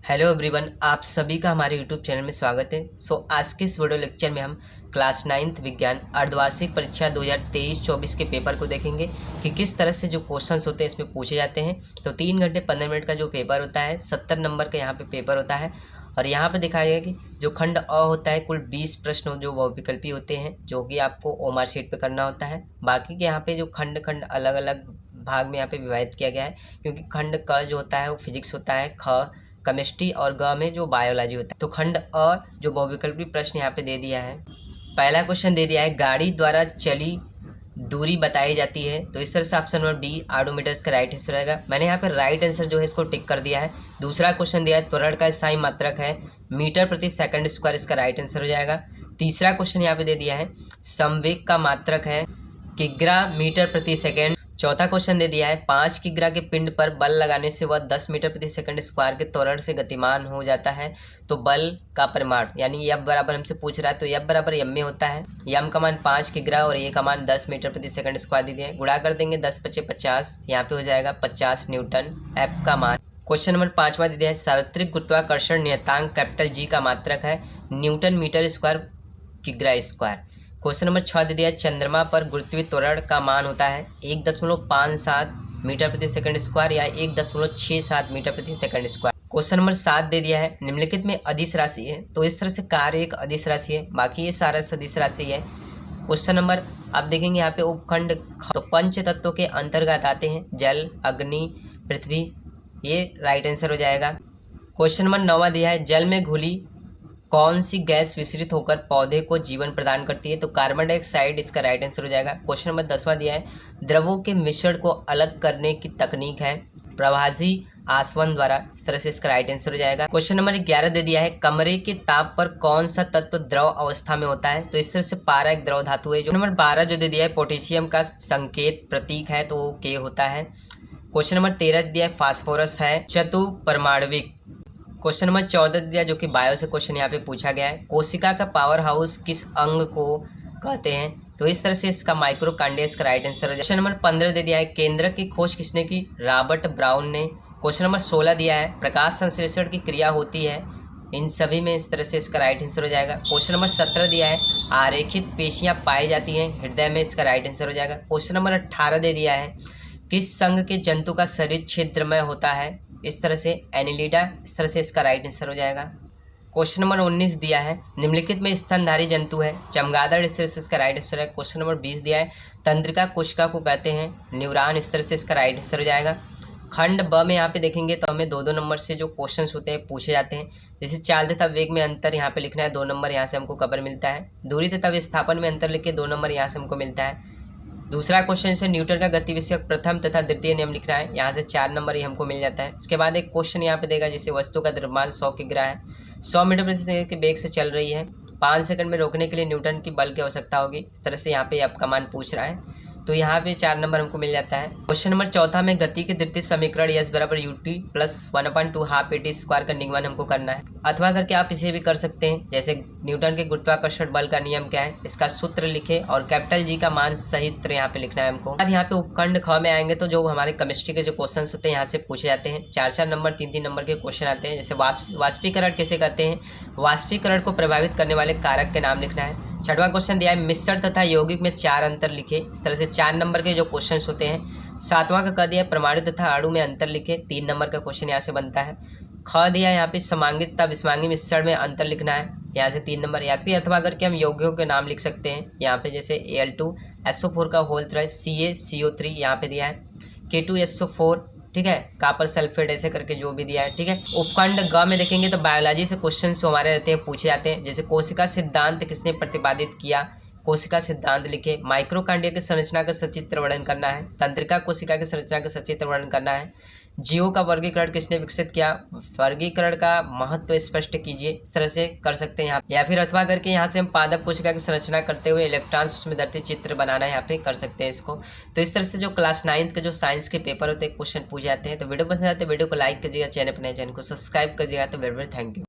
Hello everyone, आप सभी का हमारे यूट्यूब चैनल में स्वागत है। आज के इस वीडियो लेक्चर में हम क्लास 9th विज्ञान अर्धवार्षिक परीक्षा 2023-24 के पेपर को देखेंगे कि किस तरह से जो क्वेश्चंस होते हैं इसमें पूछे जाते हैं। तो 3 घंटे 15 मिनट का जो पेपर होता है, 70 नंबर का यहाँ पे पेपर होता है। और यहाँ पे दिखाया गया कि जो खंड अ होता है, कुल 20 प्रश्न जो बहुविकल्पी होते हैं, जो कि आपको ओमार शीट पे करना होता है। बाकी के यहाँ पे जो खंड अलग अलग भाग में यहाँ पे विभाजित किया गया है, क्योंकि खंड क जो होता है वो फिजिक्स होता है, ख केमिस्ट्री और ग में जो बायोलॉजी होता है। तो खंड अ जो बहुविकल्पी प्रश्न यहाँ पे दे दिया है। पहला क्वेश्चन दे दिया है, गाड़ी द्वारा चली दूरी बताई जाती है। तो इस तरह से ऑप्शन नंबर डी ऑडोमीटर्स का राइट आंसर रहेगा। मैंने यहाँ पे राइट आंसर जो है इसको टिक कर दिया है। दूसरा क्वेश्चन दिया है, त्वरण का स्थायी मात्रक है मीटर प्रति सेकंड स्क्वायर, इसका राइट आंसर हो जाएगा। तीसरा क्वेश्चन यहाँ पे दे दिया है, संवेग का मात्रक है किग्रा मीटर प्रति सेकेंड। चौथा क्वेश्चन दे दिया है, 5 किग्रा के पिंड पर बल लगाने से वह 10 मीटर प्रति सेकंड स्क्वायर के त्वरण से गतिमान हो जाता है। तो बल का परिमाण यानी F बराबर हमसे पूछ रहा है, तो F बराबर m में होता है। m का मान 5 किग्रा और a का मान 10 मीटर प्रति सेकंड स्क्वायर दे दिया है। गुणा कर देंगे 10 × 50, यहाँ पे हो जाएगा 50 न्यूटन F का मान। क्वेश्चन नंबर 5वां दे दिया है, सार्वत्रिक गुरुत्वाकर्षण नियतांक कैपिटल G का मात्रक है न्यूटन मीटर स्क्वायर किग्रा स्क्वायर। क्वेश्चन नंबर 6 दे दिया है, चंद्रमा पर गुरुत्वीय त्वरण का मान होता है 1.57 मीटर प्रति सेकंड स्क्वायर या 1.67 मीटर प्रति सेकंड स्क्वायर। क्वेश्चन नंबर 7 दे दिया है, निम्नलिखित में अदिश राशि है। तो इस तरह से कार्य एक अदिश राशि है, बाकी ये सारा सदिश राशि है। क्वेश्चन नंबर अब देखेंगे यहाँ पे उपखंड तो पंच तत्वों के अंतर्गत आते हैं जल, अग्नि, पृथ्वी, ये राइट आंसर हो जाएगा। क्वेश्चन नंबर 9 दिया है, जल में घुली कौन सी गैस विसरित होकर पौधे को जीवन प्रदान करती है। तो कार्बन डाइऑक्साइड इसका राइट आंसर हो जाएगा। क्वेश्चन नंबर 10वां दिया है, द्रवों के मिश्रण को अलग करने की तकनीक है प्रभाजी आसवन द्वारा, इस तरह से इसका राइट आंसर हो जाएगा। क्वेश्चन नंबर 11 दे दिया है, कमरे के ताप पर कौन सा तत्व द्रव अवस्था में होता है। तो इस तरह से पारा एक द्रव धातु है। जो नंबर 12 जो दे दिया है, पोटेशियम का संकेत प्रतीक है तो वो K होता है। क्वेश्चन नंबर 13 दिया है, फास्फोरस है चतुपरमाणविक। क्वेश्चन नंबर 14 दिया जो कि बायो से क्वेश्चन यहाँ पे पूछा गया है, कोशिका का पावर हाउस किस अंग को कहते हैं। तो इस तरह से इसका माइक्रोकांडिया इसका राइट आंसर हो जाएगा। क्वेश्चन नंबर 15 दे दिया है, केंद्रक की खोज किसने की, रॉबर्ट ब्राउन ने। क्वेश्चन नंबर 16 दिया है, प्रकाश संश्लेषण की क्रिया होती है इन सभी में, इस तरह से इसका राइट आंसर हो जाएगा। क्वेश्चन नंबर 17 दिया है, आरेखित पेशियां पाई जाती हैं हृदय में, इसका राइट आंसर हो जाएगा। क्वेश्चन नंबर 18 दे दिया है, किस संघ के जंतु का शरीर छिद्रमय होता है, इस तरह से एनिलिडा, इस तरह से इसका राइट आंसर हो जाएगा। क्वेश्चन नंबर 19 दिया है, निम्नलिखित में स्तनधारी जंतु है चमगादड़, इस तरह से इसका राइट आंसर है। क्वेश्चन नंबर 20 दिया है, तंत्रिका कोशिका को कहते हैं न्यूरॉन, इस तरह से इसका राइट आंसर हो जाएगा। खंड ब में यहाँ पे देखेंगे तो हमें 2-2 नंबर से जो क्वेश्चंस होते हैं पूछे जाते हैं। जैसे चाल तथा वेग में अंतर यहाँ पे लिखना है, 2 नंबर यहाँ से हमको कवर मिलता है। दूरी तथा विस्थापन में अंतर लिख के 2 नंबर यहाँ से हमको मिलता है। दूसरा क्वेश्चन से न्यूटन का गति विषयक प्रथम तथा द्वितीय नियम लिखना है, यहाँ से 4 नंबर ही हमको मिल जाता है। इसके बाद एक क्वेश्चन यहाँ पे देगा, जैसे वस्तु का द्रव्यमान 100 किग्रा है, 100 मीटर प्रति सेकंड के वेग से चल रही है, 5 सेकंड में रोकने के लिए न्यूटन की बल की आवश्यकता होगी। इस तरह से यहाँ पे आपका मान पूछ रहा है, तो यहाँ पे 4 नंबर हमको मिल जाता है। क्वेश्चन नंबर 4 में गति के द्वितीय समीकरण S बराबर ut plus 1/2 half at square का निगमन हमको करना है। अथवा करके आप इसे भी कर सकते हैं, जैसे न्यूटन के गुरुत्वाकर्षण बल का नियम क्या है, इसका सूत्र लिखे और कैपिटल G का मान सहित यहाँ पे लिखना है हमको। यहाँ पे उपखंड ख में आएंगे तो जो हमारे केमिस्ट्री के जो क्वेश्चन होते हैं यहाँ से पूछे जाते हैं। 4-4 नंबर 3-3 नंबर के क्वेश्चन आते हैं। जैसे वाष्पीकरण कैसे कहते हैं, वाष्पीकरण को प्रभावित करने वाले कारक के नाम लिखना है। 6वां क्वेश्चन दिया है, मिश्रण तथा यौगिक में 4 अंतर लिखे, इस तरह से 4 नंबर के जो क्वेश्चंस होते हैं। 7वां का कह दिया है, परमाणु तथा अणु में अंतर लिखे, 3 नंबर का क्वेश्चन यहाँ से बनता है। ख दिया यहाँ पे समांगी तथा विसमांगी मिश्रण में अंतर लिखना है, यहाँ से 3 नंबर। या फिर अथवा करके हम यौगिकों के नाम लिख सकते हैं, यहाँ पे जैसे Al2SO4 का होल त्रिभुज, CaCO3 यहाँ पे दिया है, K2SO4, ठीक है, कॉपर सल्फेट, ऐसे करके जो भी दिया है, ठीक है। उपखंड ग में देखेंगे तो बायोलॉजी से क्वेश्चन जो हमारे रहते हैं पूछे जाते हैं। जैसे कोशिका सिद्धांत किसने प्रतिपादित किया, कोशिका सिद्धांत लिखे। माइक्रोकांडिया की संरचना का सचित्र वर्णन करना है, तंत्रिका कोशिका की संरचना का सचित्र वर्णन करना है। जीवों का वर्गीकरण किसने विकसित किया, वर्गीकरण का महत्व स्पष्ट कीजिए, इस तरह से कर सकते हैं यहाँ। या फिर अथवा करके यहाँ से हम पादप कोशिका की संरचना करते हुए इलेक्ट्रॉन्स उसमें धरती चित्र बनाना है, यहाँ पे कर सकते हैं इसको। तो इस तरह से जो क्लास 9th के जो साइंस के पेपर होते हैं क्वेश्चन पूछे जाते हैं। तो वीडियो पसंद आते हैं वीडियो को लाइक कीजिएगा, चैनल पर नए चैनल को सब्सक्राइब कीजिएगा। तो वेरी वेरी थैंक यू।